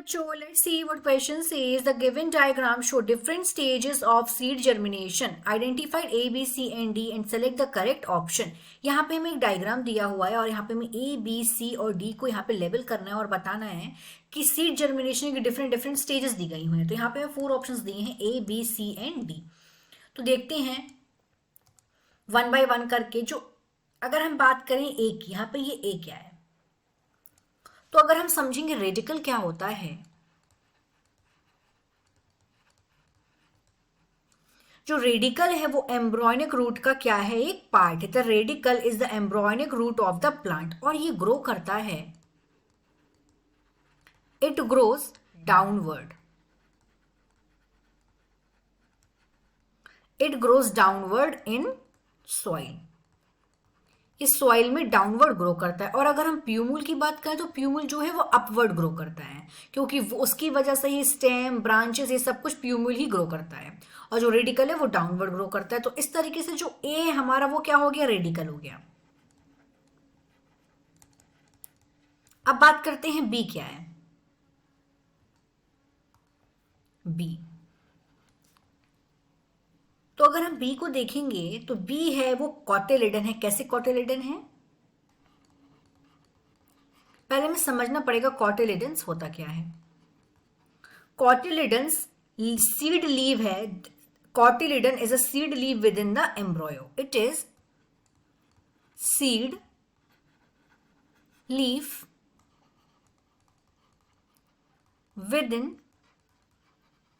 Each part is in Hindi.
बच्चों, let's see what question says. The given diagram show different stages of seed germination. Identify A, B, C and D and select the correct option. यहाँ पे हमें एक डायग्राम दिया हुआ है और यहाँ पे हमें A, B, C और D को यहाँ पे लेबल करना है और बताना है कि सीड जर्मिनेशन के डिफरेंट डिफरेंट स्टेजेस दी गई हुई हैं. तो यहाँ पे हमें 4 ऑप्शंस दिए हैं A, B, C and D. तो देखते हैं वन बाय वन करके. जो अगर हम बात करें A की, यहाँ पे ये A क्या है, तो अगर हम समझेंगे रेडिकल क्या होता है, जो रेडिकल है वो एम्ब्रॉयनिक रूट का क्या है, एक पार्ट है. The radicle is the embryonic root of the plant और ये ग्रो करता है, it grows downward, it grows downward in soil. ये सॉइल में डाउनवर्ड ग्रो करता है. और अगर हम प्यूमुल की बात करें तो प्यूमुल जो है वो अपवर्ड ग्रो करता है, क्योंकि वो उसकी वजह से ही स्टेम, ब्रांचेस, ये सब कुछ प्यूमुल ही ग्रो करता है. और जो रेडिकल है वो डाउनवर्ड ग्रो करता है. तो इस तरीके से जो ए हमारा वो क्या हो गया, रेडिकल हो गया. अब बात करते हैं बी क्या है. बी, तो अगर हम बी को देखेंगे तो बी है वो कॉटिलिडन है. कैसे कॉटिलिडन है, पहले हमें समझना पड़ेगा कॉटिलिडन्स होता क्या है. कॉटिलिडन्स सीड लीव है. Cotyledon is a seed leave with in the embryo. It is seed leaf within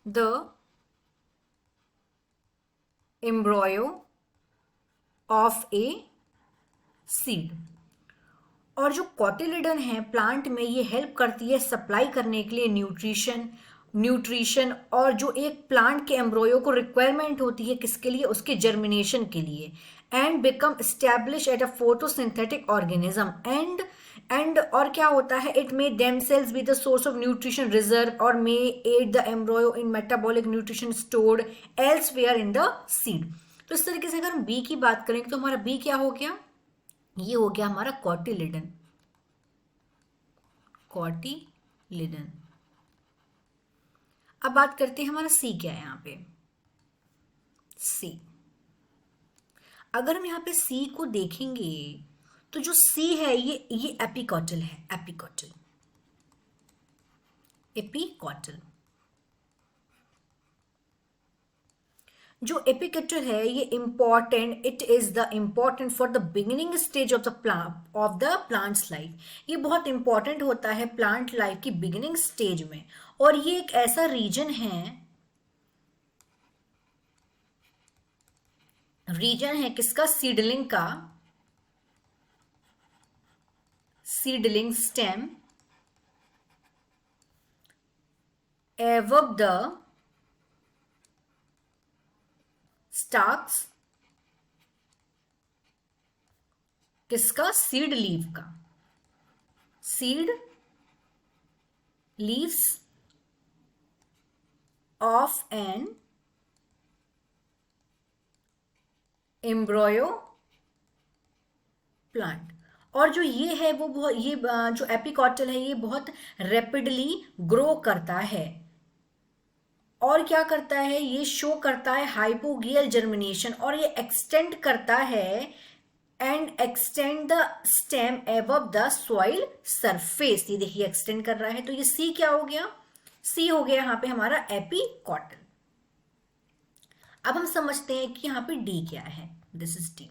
the embryo of a seed. और जो कॉटिलिडन है प्लांट में, ये हेल्प करती है सप्लाई करने के लिए न्यूट्रिशन और जो एक प्लांट के एम्ब्रॉयो को रिक्वायरमेंट होती है किसके लिए, उसके जर्मिनेशन के लिए. And become establish at a photosynthetic organism and और क्या होता है, it may themselves be the source of nutrition reserve और may aid the embryo in metabolic nutrition stored elsewhere in the seed. तो इस तरीके से अगर हम बी की बात करेंगे तो हमारा बी क्या हो गया, ये हो गया हमारा कॉटिलिडन. कॉटिलिडन. अब बात करते हैं हमारा सी क्या है. यहाँ पे सी, अगर हम यहाँ पे सी को देखेंगे तो जो सी है ये एपिकॉटल है. एपिकॉटल, एपिकॉटल. जो एपिकॉटल है ये important, it is the important for the beginning stage of the plants life. ये बहुत इंपॉर्टेंट होता है प्लांट लाइफ की बिगिनिंग स्टेज में. और ये एक ऐसा रीजन है किसका, सीडलिंग का. Seedling stem above the stalks, किसका, सीड लीव का. Seed leaves of an embryo plant. और जो ये है वो बहुत, ये जो एपिकॉटल है ये बहुत रैपिडली ग्रो करता है. और क्या करता है, ये शो करता है हाइपोगियल जर्मिनेशन और ये एक्सटेंड करता है and extend the stem above the soil surface. ये देखिए एक्सटेंड कर रहा है. तो ये सी क्या हो गया, सी हो गया यहाँ पे हमारा एपिकॉटल. अब हम समझते हैं कि यहाँ पे डी क्या है. This is D.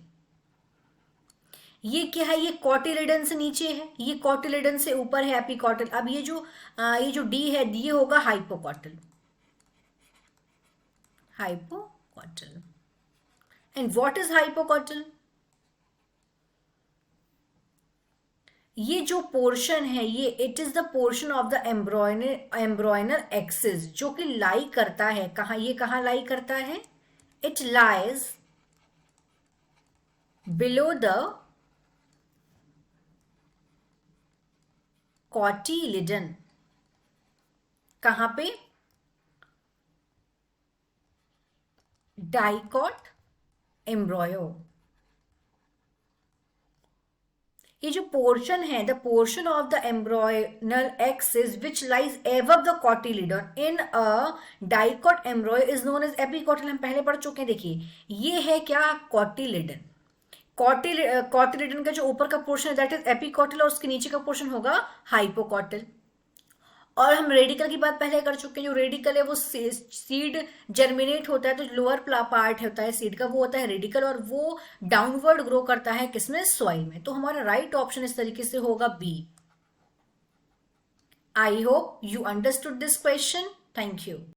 ये क्या है, ये कॉटिलिडन से नीचे है, ये कॉटिलिडन से ऊपर है एपिकॉटल. अब ये जो डी है ये होगा hypocotyl. Hypocotyl. And what is hypocotyl, ये जो पोर्शन है ये it is the portion of the embryonal axis जो कि लाई करता है कहा, ये कहा लाई करता है, it lies below the cotyledon. कहां पे, डाइकॉट एम्ब्रॉयो. ये जो पोर्शन है, the portion of the embryonal axis which lies above the cotyledon in a dicot embryo is known as epicotyl. हम पहले पढ़ चुके हैं, देखिए ये है क्या, कॉटिलिडन। कॉटिलिडन का जो ऊपर का पोर्शन है दैट इज एपिकॉटिल और उसके नीचे का पोर्शन होगा हाइपोकॉटिल। और हम रेडिकल की बात पहले कर चुके हैं, जो रेडिकल है वो सीड जर्मिनेट होता है, तो लोअर पार्ट होता है सीड का वो होता है रेडिकल, और वो डाउनवर्ड ग्रो करता है किसमें, सॉइल में। तो हमारा राइट ऑप्शन इस तरीके से होगा B. I hope you understood this question. Thank you.